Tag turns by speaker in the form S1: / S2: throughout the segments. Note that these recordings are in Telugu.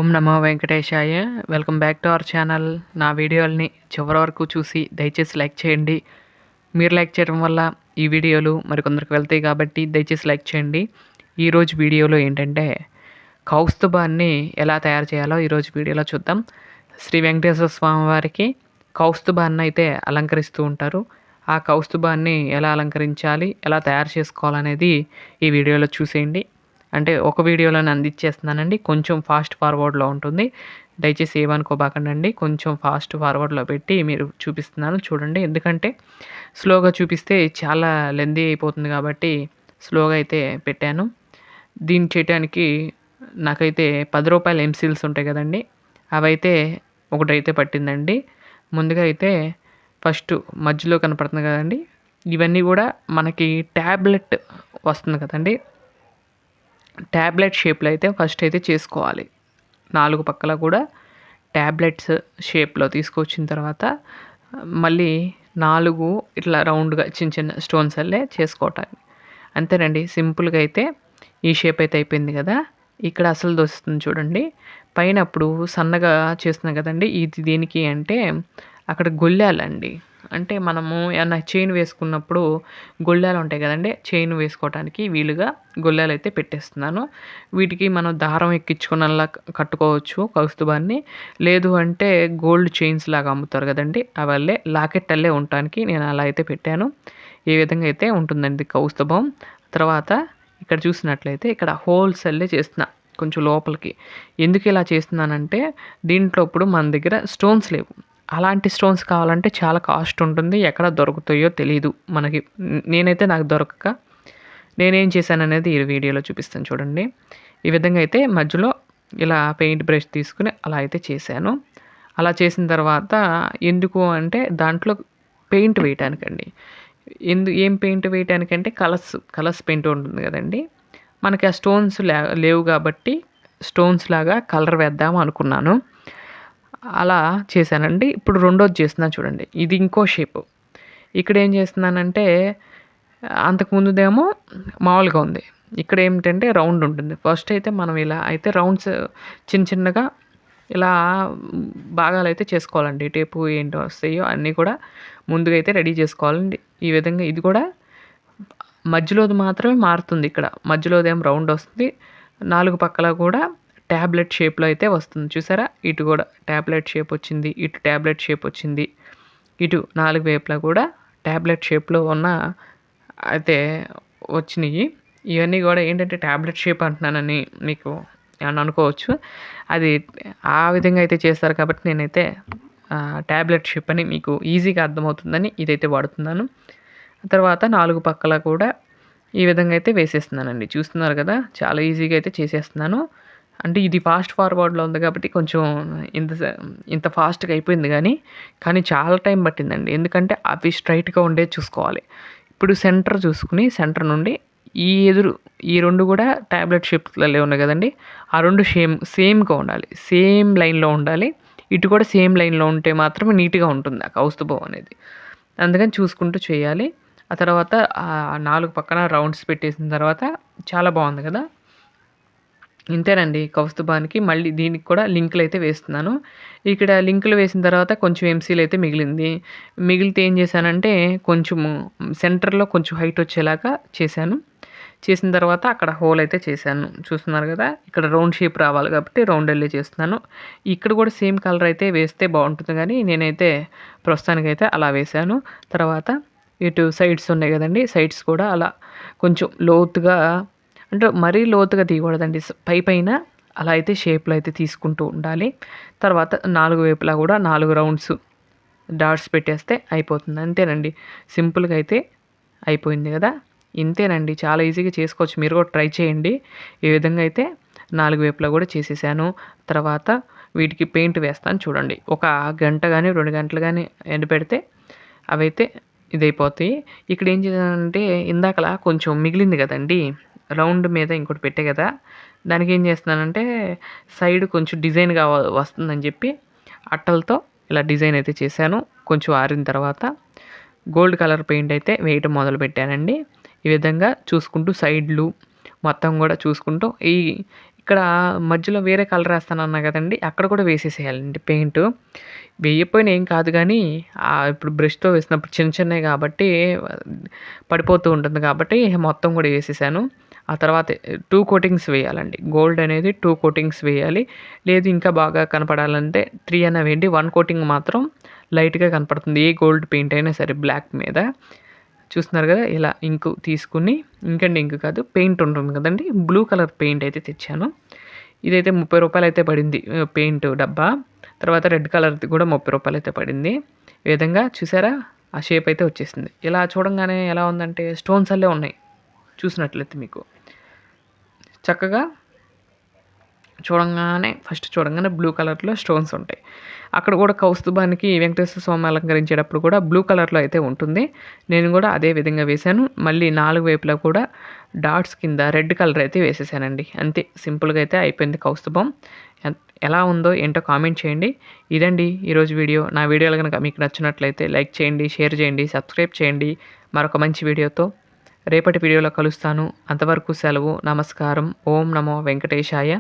S1: Om Namo Venkatesaya. Welcome back to our channel. నా వీడియోలని చివరి వరకు చూసి దయచేసి లైక్ చేయండి. మీరు లైక్ చేయడం వల్ల ఈ వీడియోలు మరికొందరికి వెళ్తాయి కాబట్టి దయచేసి లైక్ చేయండి. ఈరోజు వీడియోలో ఏంటంటే కౌస్తుభాన్ని ఎలా తయారు చేయాలో ఈరోజు వీడియోలో చూద్దాం. శ్రీ వెంకటేశ్వర స్వామి వారికి కౌస్తుభాన్ని అయితే అలంకరిస్తూ ఉంటారు. ఆ కౌస్తుభాన్ని ఎలా అలంకరించాలి, ఎలా తయారు చేసుకోవాలనేది ఈ వీడియోలో చూసేయండి. అంటే ఒక వీడియోలోనే అందించేస్తున్నానండి. కొంచెం ఫాస్ట్ ఫార్వర్డ్లో ఉంటుంది. దయచేసి ఏమనుకోబాకండి. కొంచెం ఫాస్ట్ ఫార్వర్డ్లో పెట్టి మీరు చూపిస్తున్నాను చూడండి. ఎందుకంటే స్లోగా చూపిస్తే చాలా లెందీ అయిపోతుంది కాబట్టి స్లోగా అయితే పెట్టాను. దీన్ని చేయడానికి నాకైతే రూ. 10 ఎంసీల్స్ ఉంటాయి కదండి, అవైతే ఒకటైతే పట్టిందండి. ముందుగా అయితే ఫస్ట్ మధ్యలో కనపడుతుంది కదండి, ఇవన్నీ కూడా మనకి ట్యాబ్లెట్ వస్తుంది కదండి, ట్యాబ్లెట్ షేప్లో అయితే ఫస్ట్ అయితే చేసుకోవాలి. 4 పక్కల కూడా ట్యాబ్లెట్స్ షేప్లో తీసుకొచ్చిన తర్వాత మళ్ళీ 4 ఇట్లా రౌండ్గా చిన్న చిన్న స్టోన్స్ అల్లే చేసుకోవటానికి. అంతేనండి, సింపుల్గా అయితే ఈ షేప్ అయితే అయిపోయింది కదా. ఇక్కడ అసలు దొస్తుంది చూడండి. పైన అప్పుడు సన్నగా చేస్తున్నాం కదండి, ఇది దేనికి అంటే అక్కడ గొల్లాలండి. అంటే మనము ఏమన్నా చైన్ వేసుకున్నప్పుడు గొల్లాలు ఉంటాయి కదండి, చైన్ వేసుకోవడానికి వీలుగా గొల్లాలు అయితే పెట్టేస్తున్నాను. వీటికి మనం దారం ఎక్కించుకున్నలా కట్టుకోవచ్చు కౌస్తుభాన్ని. లేదు అంటే గోల్డ్ చైన్స్ లాగా అమ్ముతారు కదండి, అవల్లే లాకెట్ అల్లే ఉండటానికి నేను అలా అయితే పెట్టాను. ఈ విధంగా అయితే ఉంటుందండి కౌస్తుభం. తర్వాత ఇక్కడ చూసినట్లయితే ఇక్కడ హోల్స్ అల్లే చేస్తున్నా కొంచెం లోపలికి. ఎందుకు ఇలా చేస్తున్నానంటే దీంట్లో ఇప్పుడు మన దగ్గర స్టోన్స్ లేవు. అలాంటి స్టోన్స్ కావాలంటే చాలా కాస్ట్ ఉంటుంది, ఎక్కడ దొరుకుతాయో తెలీదు మనకి. నేనైతే నాకు దొరకక నేనేం చేశాను అనేది ఈ వీడియోలో చూపిస్తాను చూడండి. ఈ విధంగా అయితే మధ్యలో ఇలా పెయింట్ బ్రష్ తీసుకుని అలా అయితే చేశాను. అలా చేసిన తర్వాత ఎందుకు అంటే దాంట్లో పెయింట్ వేయటానికండి. ఏం పెయింట్ వేయటానికంటే కలర్స్ పెయింట్ ఉంటుంది కదండి, మనకి ఆ స్టోన్స్ లేవు కాబట్టి స్టోన్స్ లాగా కలర్ వేద్దాం అనుకున్నాను. అలా చేశానండి. ఇప్పుడు రెండోది చేస్తున్నాను చూడండి, ఇది ఇంకో షేపు. ఇక్కడ ఏం చేస్తున్నానంటే అంతకుముందుదేమో మామూలుగా ఉంది, ఇక్కడ ఏమిటంటే రౌండ్ ఉంటుంది. ఫస్ట్ అయితే మనం ఇలా అయితే రౌండ్స్ చిన్న చిన్నగా ఇలా భాగాలు అయితే చేసుకోవాలండి. టేపు ఏంటో వస్తాయో అన్నీ కూడా ముందుగా అయితే రెడీ చేసుకోవాలండి. ఈ విధంగా ఇది కూడా మధ్యలోది మాత్రమే మారుతుంది. ఇక్కడ మధ్యలోదేమో రౌండ్ వస్తుంది, 4 పక్కల కూడా ట్యాబ్లెట్ షేప్లో అయితే వస్తుంది చూసారా. ఇటు కూడా ట్యాబ్లెట్ షేప్ వచ్చింది, ఇటు ట్యాబ్లెట్ షేప్ వచ్చింది, ఇటు 4 వైపులా కూడా ట్యాబ్లెట్ షేప్లో ఉన్న అయితే వచ్చినాయి. ఇవన్నీ కూడా ఏంటంటే ట్యాబ్లెట్ షేప్ అంటున్నానని మీకు ఏమన్నా అనుకోవచ్చు. అది ఆ విధంగా అయితే చేస్తారు కాబట్టి నేనైతే ట్యాబ్లెట్ షేప్ అని మీకు ఈజీగా అర్థమవుతుందని ఇదైతే వాడుతున్నాను. తర్వాత 4 పక్కల కూడా ఈ విధంగా అయితే వేసేస్తున్నానండి. చూస్తున్నారు కదా, చాలా ఈజీగా అయితే చేసేస్తున్నాను. అంటే ఇది ఫాస్ట్ ఫార్వర్డ్లో ఉంది కాబట్టి కొంచెం ఇంత ఫాస్ట్గా అయిపోయింది కానీ చాలా టైం పట్టిందండి. ఎందుకంటే అవి స్ట్రైట్గా ఉండే చూసుకోవాలి. ఇప్పుడు సెంటర్ చూసుకుని సెంటర్ నుండి ఈ 2 కూడా ట్యాబ్లెట్ షేప్లలో ఉన్నాయి కదండి, ఆ 2 సేమ్గా ఉండాలి, సేమ్ లైన్లో ఉండాలి. ఇటు కూడా సేమ్ లైన్లో ఉంటే మాత్రమే నీట్గా ఉంటుంది ఆ కౌస్తుభం అనేది. అందుకని చూసుకుంటూ చేయాలి. ఆ తర్వాత 4 పక్కన రౌండ్స్ పెట్టేసిన తర్వాత చాలా బాగుంది కదా. ఇంతేనండి కౌస్తుభానికి. మళ్ళీ దీనికి కూడా లింకులు అయితే వేస్తున్నాను. ఇక్కడ లింకులు వేసిన తర్వాత కొంచెం ఎంసీలు అయితే మిగిలితే ఏం చేశానంటే కొంచెము సెంటర్లో కొంచెం హైట్ వచ్చేలాగా చేసిన తర్వాత అక్కడ హోల్ అయితే చేశాను. చూస్తున్నారు కదా, ఇక్కడ రౌండ్ షేప్ రావాలి కాబట్టి రౌండ్ వెళ్ళి చేస్తున్నాను. ఇక్కడ కూడా సేమ్ కలర్ అయితే వేస్తే బాగుంటుంది కానీ నేనైతే ప్రస్తుతానికైతే అలా వేశాను. తర్వాత ఇటు సైడ్స్ ఉన్నాయి కదండి, సైడ్స్ కూడా అలా కొంచెం లోతుగా, అంటే మరీ లోతుగా తీయకూడదండి, పైన అలా అయితే షేప్లో అయితే తీసుకుంటూ ఉండాలి. తర్వాత 4 వైపులా కూడా 4 రౌండ్స్ డాట్స్ పెట్టేస్తే అయిపోతుంది. అంతేనండి, సింపుల్గా అయితే అయిపోయింది కదా. ఇంతేనండి, చాలా ఈజీగా చేసుకోవచ్చు. మీరు కూడా ట్రై చేయండి. ఈ విధంగా అయితే 4 వైపులా కూడా చేసేసాను. తర్వాత వీటికి పెయింట్ వేస్తాను చూడండి. ఒక గంట కానీ 2 గంటలు కానీ ఎండపెడితే అవైతే ఇదైపోతాయి. ఇక్కడ ఏం చేశానంటే ఇందాకలా కొంచెం మిగిలింది కదండి, రౌండ్ మీద ఇంకోటి పెట్టే కదా, దానికి ఏం చేస్తున్నానంటే సైడ్ కొంచెం డిజైన్గా వస్తుందని చెప్పి అట్టలతో ఇలా డిజైన్ అయితే చేశాను. కొంచెం ఆరిన తర్వాత గోల్డ్ కలర్ పెయింట్ అయితే వేయటం మొదలు పెట్టానండి. ఈ విధంగా చూసుకుంటూ సైడ్లు మొత్తం కూడా చూసుకుంటూ ఇక్కడ ఇక్కడ మధ్యలో వేరే కలర్ ఏస్తానన్నా కదండీ! అక్కడ కూడా వేసేసేయాలండి పెయింటు. వేయకపోయినా ఏం కాదు గానీ, ఇప్పుడు బ్రష్‌తో వేసినప్పుడు చిన్న చిన్నయి కాబట్టి పడిపోతూ ఉంటుంది కాబట్టి మొత్తం కూడా వేసేసాను. ఆ తర్వాత 2 కోటింగ్స్ వేయాలండి. గోల్డ్ అనేది 2 కోటింగ్స్ వేయాలి. లేదు ఇంకా బాగా కనపడాలంటే 3 అన్నా వేయండి. 1 కోటింగ్ మాత్రం లైట్‌గా కనపడుతుంది. ఏ గోల్డ్ పెయింట్ అయినా సరే బ్లాక్ మీద. చూస్తున్నారు కదా! ఇలా ఇంకు తీసుకొని ఇంక్ కాదు పెయింట్ ఉంటుంది కదండీ! బ్లూ కలర్ పెయింట్ అయితే తెచ్చాను. ఇదైతే రూ. 30 అయితే పడింది పెయింట్ డబ్బా. తర్వాత రెడ్ కలర్‌ది కూడా రూ. 30 అయితే పడింది. ఈ విధంగా చూసారా? ఆ షేప్ అయితే వచ్చేసింది. ఇలా చూడంగానే ఎలా ఉందంటే స్టోన్స్ అల్లే ఉన్నాయి. చూసినట్లయితే మీకు. చక్కగా ఫస్ట్ చూడంగానే బ్లూ కలర్‌లో స్టోన్స్ ఉంటాయి. అక్కడ కూడా కౌస్తుభానికి వెంకటేశ్వర స్వామి అలంకరించేటప్పుడు కూడా బ్లూ కలర్‌లో అయితే ఉంటుంది. నేను కూడా అదే విధంగా వేశాను. మళ్ళీ 4 వైపులా కూడా డాట్స్ కింద రెడ్ కలర్ అయితే వేసేసానండి. అంతే సింపుల్‌గా అయితే అయిపోయింది కౌస్తుభం. ఎలా ఉందో ఏంటో కామెంట్ చేయండి. ఇదండి ఈరోజు వీడియో. నా వీడియోలు గనుక మీకు నచ్చినట్లయితే లైక్ చేయండి, షేర్ చేయండి, సబ్స్క్రైబ్ చేయండి. మరొక మంచి వీడియోతో రేపటి వీడియోలో కలుస్తాను. అంతవరకు సెలవు. నమస్కారం. ఓం నమో వెంకటేశాయ.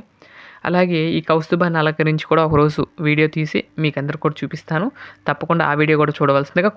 S1: అలాగే ఈ కౌస్తుభాన్ని అలంకరించి కూడా ఒకరోజు వీడియో తీసి మీకందరికి కూడా చూపిస్తాను. తప్పకుండా ఆ వీడియో కూడా చూడవలసిందిగా